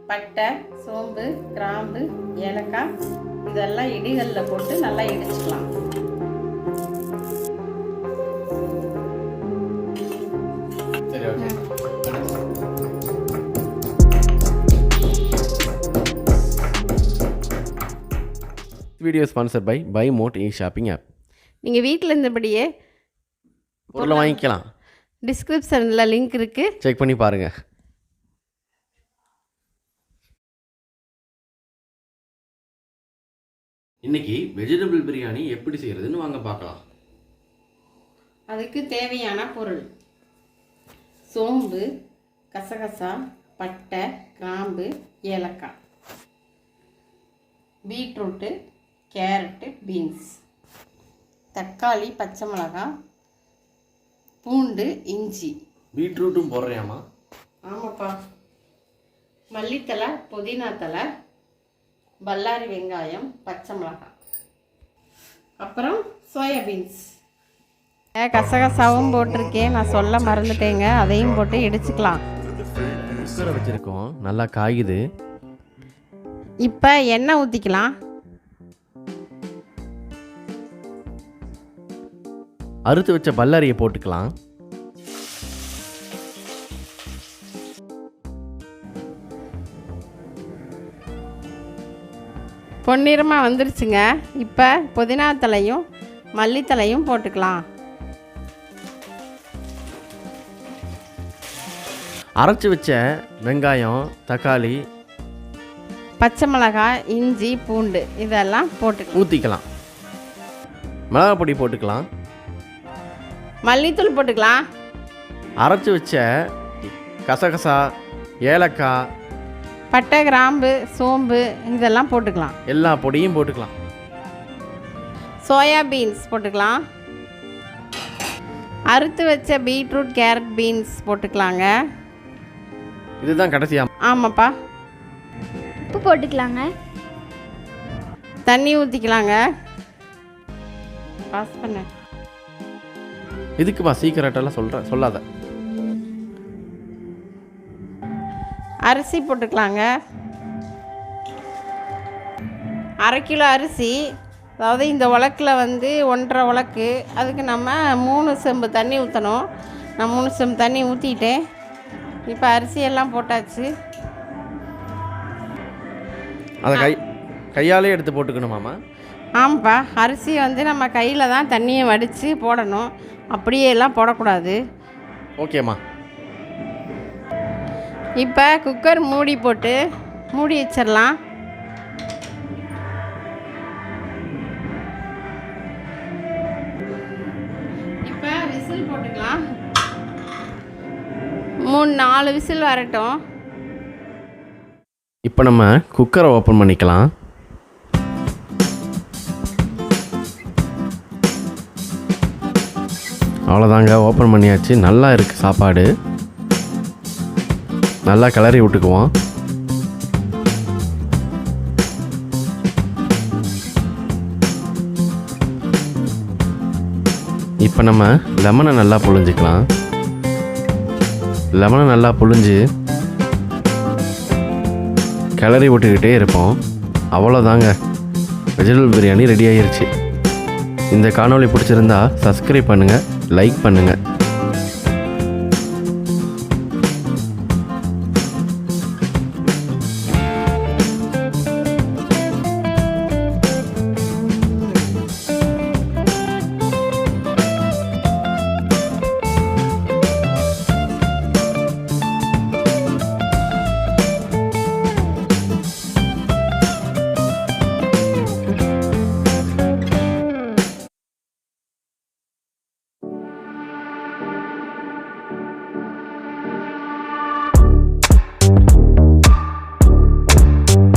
பட்டை, சோம்பு, கிராம்பு, ஏலக்காய் இதெல்லாம் இடிகளில் போட்டு நல்லா இடிச்சுக்கலாம். வீடியோ ஸ்பான்சர் பை பைமோட் ஷாப்பிங் ஆப். நீங்கள் வீட்டில் இருந்தபடியே பொருளை வாங்கிக்கலாம். டிஸ்கிரிப்ஷனில் லிங்க் இருக்குது, செக் பண்ணி பாருங்கள். இன்னைக்கு வெஜிடபிள் பிரியாணி எப்படி செய்கிறதுன்னு வாங்க பார்க்கலாம். அதுக்கு தேவையான பொருள்: சோம்பு, கசகசா, பட்டை, கிராம்பு, ஏலக்காய், பீட்ரூட்டு, கேரட்டு, பீன்ஸ், தக்காளி, பச்சை மிளகாய், பூண்டு, இஞ்சி. பீட்ரூட்டும் போடுறியாமா? ஆமாப்பா. மல்லித்தலை, புதினா தலை, பல்லாரி வெங்காயம், பச்சை மிளகாய், அப்புறம் சோயாபீன்ஸ். கசகசாவும் போட்டிருக்கேன், நான் சொல்ல மறந்துட்டேங்க, அதையும் போட்டு இடிச்சுக்கலாம். குக்கரை வச்சுருக்கோம், நல்லா காயுது. இப்போ எண்ணெய் ஊற்றிக்கலாம். அறுத்து வச்ச பல்லாரியை போட்டுக்கலாம். பொன்னிறமாக வந்துருச்சுங்க. இப்போ புதினா தலையும் மல்லித்தலையும் போட்டுக்கலாம். அரைச்சி வச்ச வெங்காயம், தக்காளி, பச்சை மிளகாய், இஞ்சி, பூண்டு இதெல்லாம் போட்டு ஊற்றிக்கலாம். மிளகாய் பொடி போட்டுக்கலாம். மல்லித்தூள் போட்டுக்கலாம். அரைச்சி வச்ச கசகசா, ஏலக்காய், பட்டை, கிராம்பு, சோம்பு இதெல்லாம் போட்டுக்கலாம். எல்லா பொடியும் போட்டுக்கலாம். சோயா பீன்ஸ் போட்டுக்கலாம். அறுத்து வச்ச பீட்ரூட், கேரட், பீன்ஸ் போட்டுக்கலாங்க. இதுதான் கடைசியா? ஆமாப்பா. உப்பு போட்டுக்கலாங்க. தண்ணி ஊற்றிக்கலாங்க. பாஸ் பண்ண இதுக்குப்பா சீக்கிரட்டெல்லாம் சொல்லாத. அரிசி போட்டுக்கலாங்க. 1/2 கிலோ அரிசி, அதாவது இந்த உலக்கில் 1.5 உலக்கு, அதுக்கு நம்ம 3 செம்பு தண்ணி ஊற்றணும். நான் 3 செம்பு தண்ணி ஊற்றிட்டேன். இப்போ அரிசியெல்லாம் போட்டாச்சு. அதை கையாலே எடுத்து போட்டுக்கணுமாம்மா? ஆமாப்பா. அரிசி நம்ம கையில் தான் தண்ணியை வடித்து போடணும், அப்படியே எல்லாம் போடக்கூடாது. ஓகேம்மா. இப்போ குக்கர் மூடி போட்டு மூடி வச்சிடலாம். இப்போ விசில் போட்டுக்கலாம். 3-4 விசில் வரட்டும். இப்போ நம்ம குக்கரை ஓப்பன் பண்ணிக்கலாம். அவ்வளோதாங்க, ஓப்பன் பண்ணியாச்சு. நல்லா இருக்குது சாப்பாடு. நல்லா கிளறி விட்டுக்குவோம். இப்போ நம்ம லெமனை நல்லா புழிஞ்சிக்கலாம். லெமனை நல்லா புழிஞ்சு கிளறி விட்டுக்கிட்டே இருப்போம். அவ்வளோதாங்க, வெஜிடபிள் பிரியாணி ரெடி ஆகிருச்சு. இந்த காணொளி பிடிச்சிருந்தா சப்ஸ்கிரைப் பண்ணுங்கள், லைக் பண்ணுங்கள்.